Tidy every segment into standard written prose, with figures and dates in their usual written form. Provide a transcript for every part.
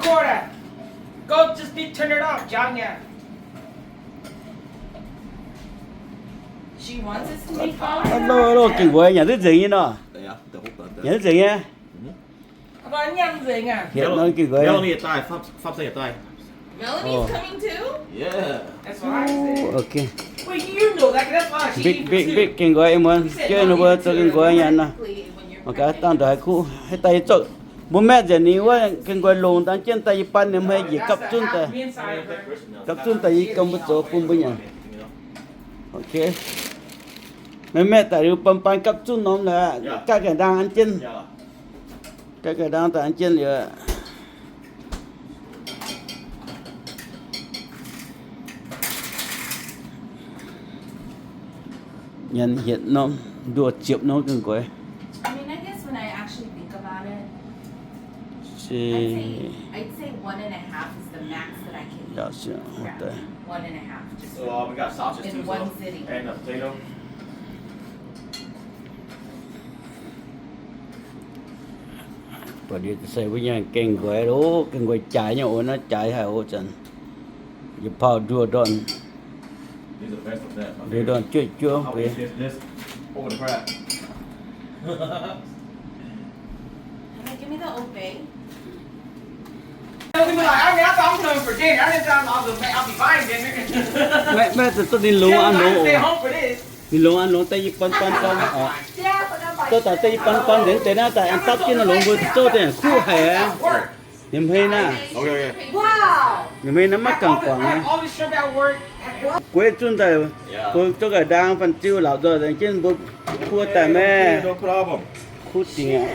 recorder. Go just turn it off, John. Yeah. She wants us to make phone. Hello, kinh quay nhà thứ gì nó? Ja, der hoppet der. Nhà thứ gì á? About nhâm gì nha. Hiện nó kinh quay. Melanie het daar, Fab zei het daar. Melody's coming too? Yeah. That's what I said. Okay. Well, you know that. That's why she. Big kinh quay em muốn chơi nó bữa tôi kinh quay nhà nó. When you're Mà cả tăng đại khu hay tay chốt. Bố mẹ giờ ní quá kinh quay lùn tăng trên tay pan em hay gì cấp chun tay. Cấp chun tay công bất chỗ phun bây giờ. Ok. Mẹ tại điều pan cấp chun nó là các cái đang ăn trên. Các cái đang tại ăn trên rồi. Nhân hiện nó đùa chịu nó cưng quay. I mean, I guess when I actually think about it, Chị I'd say 1.5 is the max that I can đó eat. chứ không Yeah, tới. 1.5. Just So we got sausages in too, one so. sitting. And a potato. Và đi xây với nhà kinh quay đó kinh quay chạy nhau nó chạy hay ô chân. Giờ phao đua đòn These are the best of that. đua đòn chơi chưa I'll về. eat this over the crab. Can I give me the obey? They'll be like, I'm coming for dinner. I didn't tell them I'll be buying dinner. Mẹ tôi đi lúa Tell ăn them I lúa. stay home for this. Đi lúa ăn lúa tay gì pan. Tôi tại tay pan đến tới nó tại ăn tóc chứ nó lúa vừa cho thế khu hè. Niềm hay na. Okay, okay. Niềm hay nó mắc càng quảng á. All this shrimp at work. Quê chun tại tôi cho cả đang phần chiêu lão rồi đến trên bố khu tại mẹ No problem. khu tình à.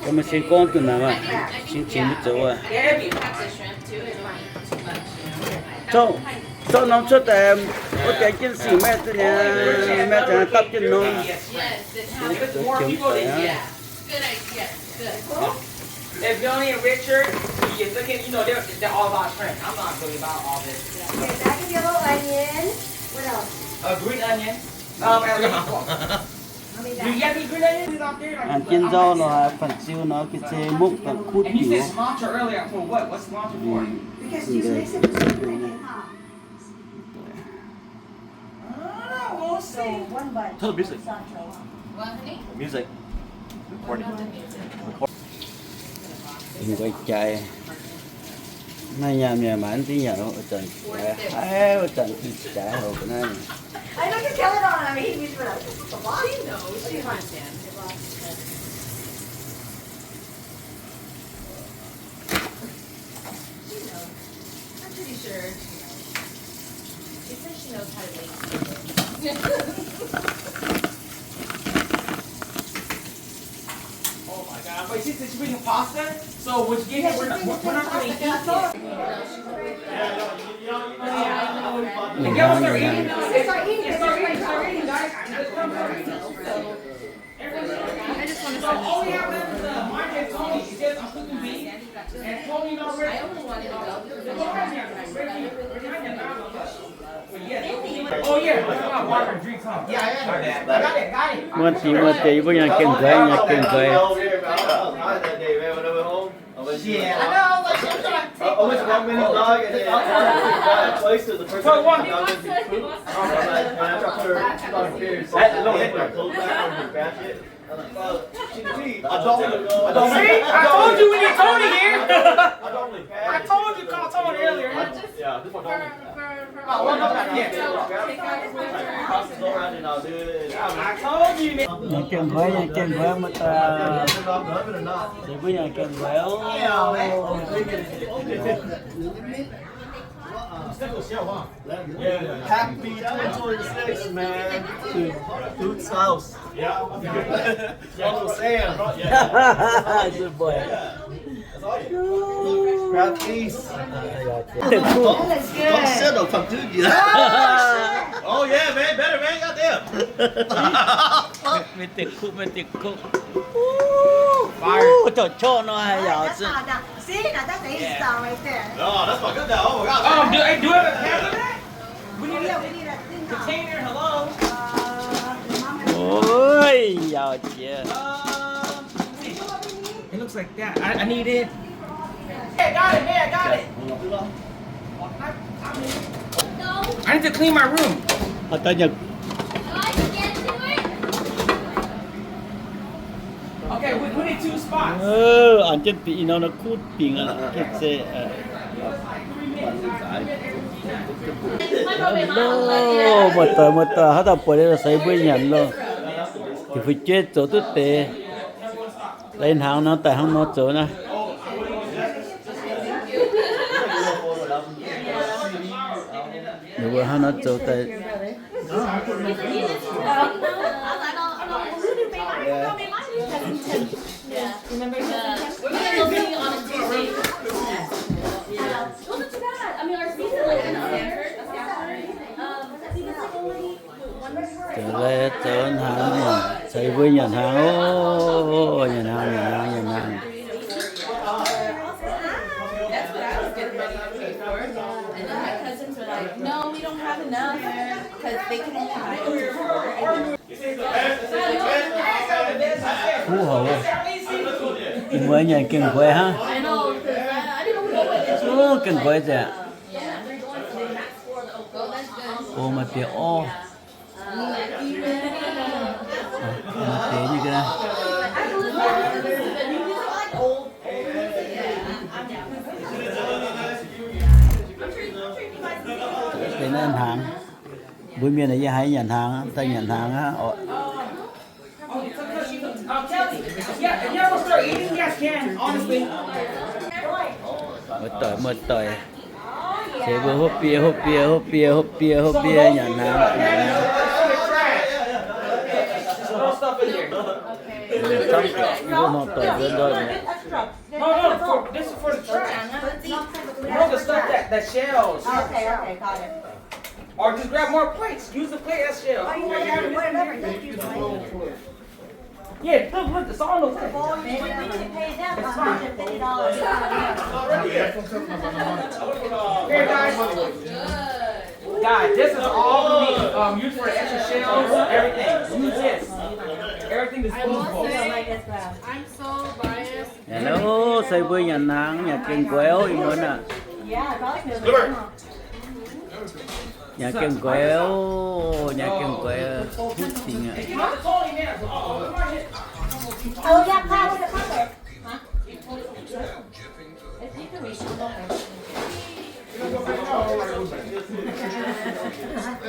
Có mà xin con từ nào mà xin chín một chỗ à. Yeah, be. Pack the shrimp too. It might be too much, you know? Cho nó cho tại có cái trên xì mẹ từ nhà mẹ chẳng tóc trên nó. Yes, it has. If it's more people, then yeah. Good idea. Good. If Billy and Richard, you're looking, you know, they're all about shrimp. I'm not really about all this. Okay, that could be a little onion. What else? A green onion. At least one. How many Do you that? have any green onions out there? Ăn trên rau là phần chiêu nó cái chế múc tận cút And you nhiều. said cilantro earlier. For what? What's cilantro for? Because you mix it with some onion, huh? We'll So see. one bunch. Tell the music. Cilantro, huh? What, honey? Music. What about the music? Đừng quay chạy. Nay nhà mà anh tí nhà nó ở trận hay ở trận thì chạy hồ cái này. I know you tell it on. I mean, he's been a lot. She knows. She understands. She knows. I'm pretty sure she knows. She says she knows how to make Oh my God. Wait, she said she's making pasta? So what you get here, we're not going to eat it. Yeah, we'll start eating. Start eating. Start eating, guys. I just want to So all we have left is Mark and Tony. She says I'm cooking beef. And Tony already. I only wanted to go. Oh yeah, water and drinks, huh? Yeah, got it. Mua tí với nhà kinh quay. Yeah, I know. Like, I'm trying to take Almost 1 minute dog, and then I wasted the first For one, time. I See, I told you we need Tony here. I told you call Tony earlier. Yeah, this one don't. Oh, well, no, yeah. I told you, man. Nhà kinh quay mà ta thì với nhà kinh quay Happy 2026, man. Dude's house. Yeah. Uncle Sam. Good boy. Grab these. That looks good. Don't settle from dude. Oh yeah, man. Better, man. Goddamn. Mình tiệt khúc. Cho nó hay Alright, dạo that's chứ. not done. See, now that's the style right there. Oh, that's my good though. Oh my god. Do I have a can of that? We need Yeah, a we need a thing. Huh? container. Hello. Mom and Ôi, giàu chưa. You know what we need? looks like that. I need it. Hey, got it, man, got it. I need to clean my room. Ta nhật Okay, we need 2 spots. anh trên bị nó cút biển à cái xe một tờ hết tập bồi đây xây bơi nhận luôn thì phải chết chỗ tốt tệ lên hàng nó tại hàng nó chỗ này nếu mà hàng nó chỗ tại Remember we're gonna go singing on a Tuesday. Yeah. Wasn't too bad. I mean, our season like in Stanford. trở lại chỗ hàng này xây bơi nhận hàng ô nhận hàng That's what I was getting ready to pay for. And then my cousins were like, no, we don't have enough. Because they can only buy it for phú hậu mới nhận kinh quê ha I know, because I didn't know what it is. kinh quê gì Yeah, they're going to the max for the Oco. That's good. ô mà tiền ô mà tiền như cái này cái này hàng buổi miền này hay nhận hàng tay nhận hàng á Kelly, yeah, if y'all gonna start eating, you guys can, honestly. một tỏi sẽ vừa hộp bia nhận hàng Throw stuff in there. xong một tỏi luôn rồi No, this is for the trash. No, the stuff that shells. Okay, got it. Or just grab more plates. Use the plate as shells. Oh, you know, whatever, thank you. Yeah, look, it's all those things. Well, we pay them $150. Here, guys. Guys, this is all we need. Use for the extra shells, everything. Use this. Everything disposable. I'm so biased. hello xây bơi nhận hàng nhà kinh quéo im muốn à Yeah, garlic knows. nhà kinh quéo hút tiền à Oh, yeah, Kyle, where's the cover? Huh? If you can reach it,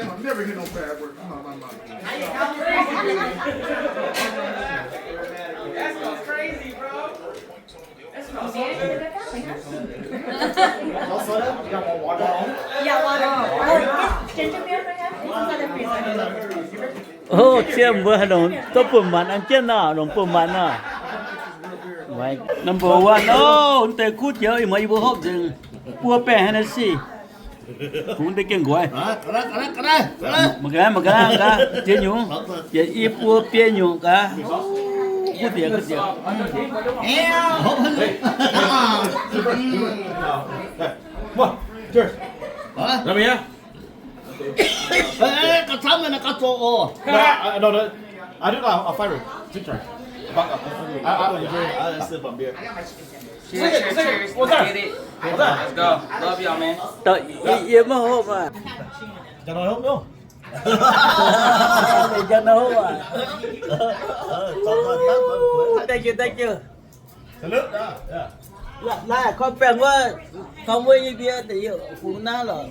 I'm never get no bad work. I'm not my mom. That smells crazy, bro. That smells so good. No soda? You got more water? Yeah, water. Oh, ginger beer for him? It's inside the freezer. โอ้เชื่อมเบอร์ขนมต้มปุ่มมันอันเจ้าหน้าขนมปุ่มมันน่ะไว้ number one โอ้แต่คูดเยอะอีกมาอยู่บนห้องจึงปัวแป้งให้นะสิคุณได้เก่งกว่า Cái đây. mà cái chế nhủ chế yปัวเปียหนูcảคูดเดียวMua. Cheers. Làm gì á? Ê, cá thắm này là cá trộn ồ. No, I do a fire. Drink try. I sip on beer. Cheers. What's that? Get it. Let's go. Love y'all, man. tự yếm mà hộp à Cho nó hút đúng. để cho nó hộp à thank you Salute. Yeah. lại con bèn quá không với như kia thì phụ nữ rồi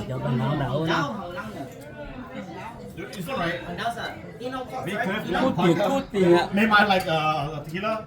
cho con nó đậu It's alright. Be careful. cút tiền ạ Name I like tequila.